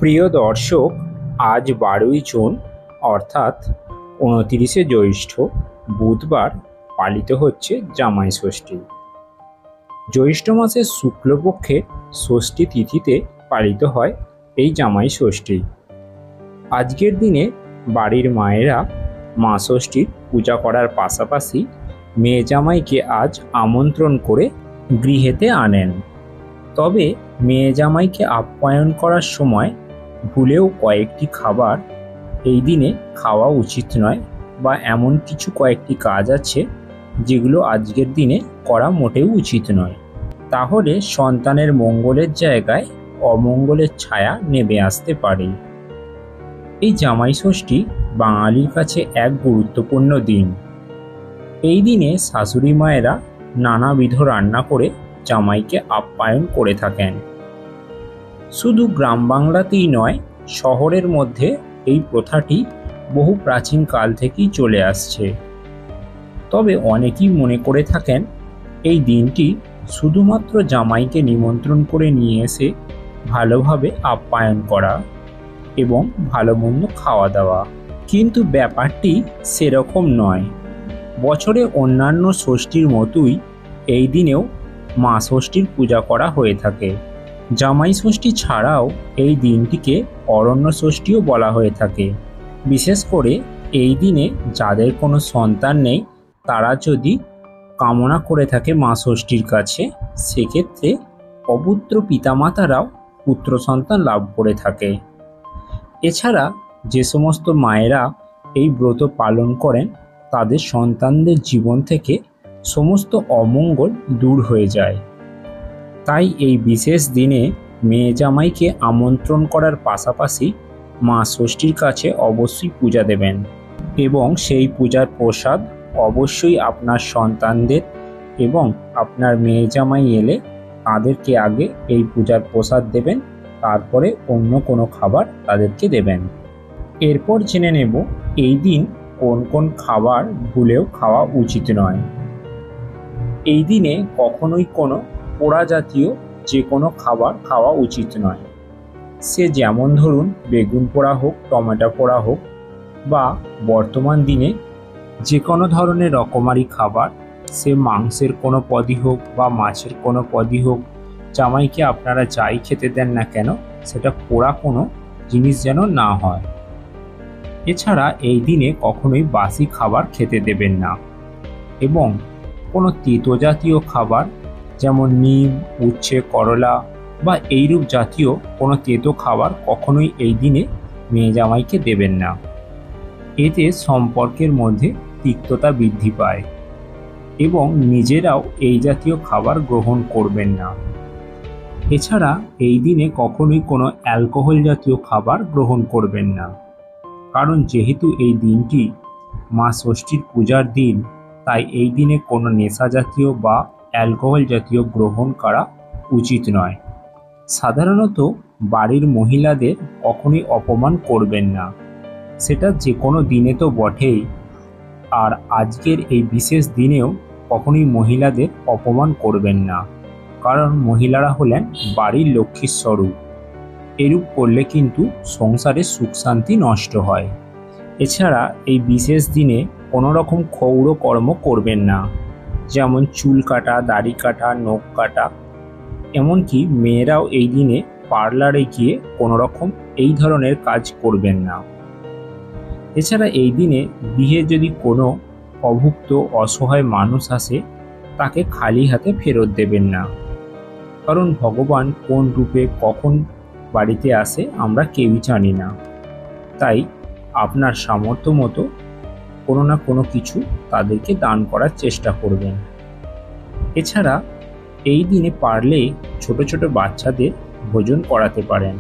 প্রিয় দর্শক, আজ 12ই জুন অর্থাৎ 29শে জ্যৈষ্ঠ বুধবার পালিত হচ্ছে জামাই ষষ্ঠী। জ্যৈষ্ঠ মাসের শুক্লপক্ষে ষষ্ঠী তিথিতে পালিত হয় এই জামাই ষষ্ঠী। আজকের দিনে বাড়ির মায়েরা মা ষষ্ঠীর পূজা করার পাশাপাশি মেয়ে জামাইকে আজ আমন্ত্রণ করে গৃহেতে আনেন। তবে মেয়ে জামাইকে আপ্যায়ন করার সময় ভুলেও কয়েকটি খাবার এই দিনে খাওয়া উচিত নয়, বা এমন কিছু কয়েকটি কাজ আছে যেগুলো আজকের দিনে করা মোটেও উচিত নয়। তাহলে সন্তানের মঙ্গলের জায়গায় অমঙ্গলের ছায়া নেমে আসতে পারে। এই জামাই ষষ্ঠী বাঙালির কাছে এক গুরুত্বপূর্ণ দিন। এই দিনে শাশুড়ি মায়েরা নানাবিধ রান্না করে জামাইকে আপ্যায়ন করে থাকেন। শুধু গ্রাম বাংলাতেই নয়, শহরের মধ্যে এই প্রথাটি বহু প্রাচীন কাল থেকেই চলে আসছে। তবে অনেকেই মনে করে থাকেন এই দিনটি শুধুমাত্র জামাইকে নিমন্ত্রণ করে নিয়ে এসে ভালোভাবে আপ্যায়ন করা এবং ভালো মন্দ খাওয়া দাওয়া, কিন্তু ব্যাপারটি সেরকম নয়। বছরে অন্যান্য ষষ্ঠীর মতোই এই দিনেও মা ষষ্ঠীর পূজা করা হয়ে থাকে। জামাই ষষ্ঠী ছাড়াও এই দিনটিকে অরণ্য ষষ্ঠীও বলা হয়ে থাকে। বিশেষ করে এই দিনে যাদের কোনো সন্তান নেই তারা যদি কামনা করে থাকে মা ষষ্ঠীর কাছে, সেক্ষেত্রে অপুত্র পিতামাতারাও পুত্র সন্তান লাভ করে থাকে। এছাড়া যে সমস্ত মায়েরা এই ব্রত পালন করেন তাদের সন্তানদের জীবন থেকে সমস্ত অমঙ্গল দূর হয়ে যায়। তাই এই বিশেষ দিনে মেয়ে জামাইকে আমন্ত্রণ করার পাশাপাশি মা ষষ্ঠীর কাছে অবশ্যই পূজা দেবেন এবং সেই পূজার প্রসাদ অবশ্যই আপনার সন্তানদের এবং আপনার মেয়ে জামাই এলে তাদেরকে আগে এই পূজার প্রসাদ দেবেন, তারপরে অন্য কোনো খাবার তাদেরকে দেবেন। এরপর জেনে নেব এই দিন কোন কোন খাবার ভুলেও খাওয়া উচিত নয়। এই দিনে কখনোই কোনো পোড়া জাতীয় যে কোনো খাবার খাওয়া উচিত নয়। সে যেমন ধরুন বেগুন পোড়া হোক, টমেটো পোড়া হোক, বা বর্তমান দিনে যে কোনো ধরনের রকমারি খাবার, সে মাংসের কোনো পদই হোক বা মাছের কোনো পদই হোক, জামাইকে আপনারা যাই খেতে দেন না কেন সেটা পোড়া কোনো জিনিস যেন না হয়। এছাড়া এই দিনে কখনোই বাসি খাবার খেতে দেবেন না এবং কোনো তেতো জাতীয় খাবার যেমন নিম, উচ্ছে, করলা বা এইরূপ জাতীয় কোনো তেতো খাবার কখনোই এই দিনে মেয়ে জামাইকে দেবেন না। এতে সম্পর্কের মধ্যে তিক্ততা বৃদ্ধি পায় এবং নিজেরাও এই জাতীয় খাবার গ্রহণ করবেন না। এছাড়া এই দিনে কখনোই কোনো অ্যালকোহল জাতীয় খাবার গ্রহণ করবেন না, কারণ যেহেতু এই দিনটি মা ষষ্ঠীর পূজার দিন, তাই এই দিনে কোনো নেশা জাতীয় বা অ্যালকোহল জাতীয় গ্রহণ করা উচিত নয়। সাধারণত বাড়ির মহিলাদের কখনোই অপমান করবেন না, সেটা যে কোনো দিনে তো বটেই, আর আজকের এই বিশেষ দিনেও কখনোই মহিলাদের অপমান করবেন না, কারণ মহিলারা হলেন বাড়ির লক্ষ্মীর স্বরূপ। এরূপ করলে কিন্তু সংসারে সুখ শান্তি নষ্ট হয়। এছাড়া এই বিশেষ দিনে কোনো রকম ক্ষৌর কর্ম করবেন না, যেমন চুল কাটা, দাড়ি কাটা, নখ কাটা। এমনকি মেয়েরাও এই দিনে পার্লারে গিয়ে কোনো রকম এই ধরনের কাজ করবেন না। এছাড়া এই দিনে গৃহে যদি কোনো অভুক্ত অসহায় মানুষ আসে তাকে খালি হাতে ফেরত দেবেন না, কারণ ভগবান কোন রূপে কখন বাড়িতে আসে আমরা কেউই জানি না। তাই আপনার সামর্থ্য মতো কোনো না কোনো কিছু তাদেরকে দান করার চেষ্টা করবেন। এছাড়া এই দিনে পারলে ছোট ছোট বাচ্চাদের ভোজন করাতে পারেন,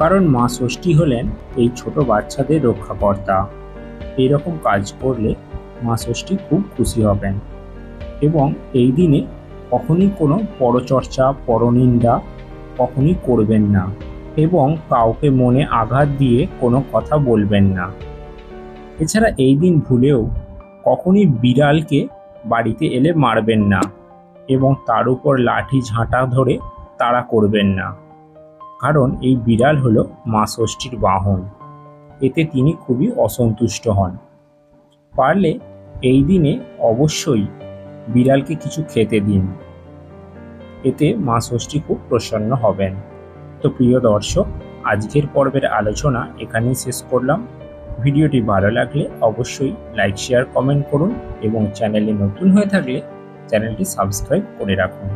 কারণ মা ষষ্ঠী হলেন এই ছোট বাচ্চাদের রক্ষাকর্তা। এইরকম কাজ করলে মা ষষ্ঠী খুব খুশি হবেন। এবং এই দিনে কখনই কোনো পরচর্চা, পরনিন্দা কখনই করবেন না এবং কাউকে মনে আঘাত দিয়ে কোনো কথা বলবেন না। এছাড়া এই দিন ভুলেও কখনই বিড়ালকে বাড়িতে এলে মারবেন না এবং তার উপর লাঠি ঝাঁটা ধরে তাড়া করবেন না। কারণ এই বিড়াল হলো মা ষষ্ঠীর বাহন। এতে তিনি খুবই অসন্তুষ্ট হন। পারলে এই দিনে অবশ্যই বিড়ালকে কিছু খেতে দিন, এতে মা ষষ্ঠী খুব প্রসন্ন হবেন। তো প্রিয় দর্শক, আজকের পর্বের আলোচনা এখানেই শেষ করলাম। ভিডিওটি ভালো লাগলে অবশ্যই লাইক, শেয়ার, কমেন্ট করুন এবং চ্যানেলে নতুন হয়ে থাকলে চ্যানেলটি সাবস্ক্রাইব করে রাখুন।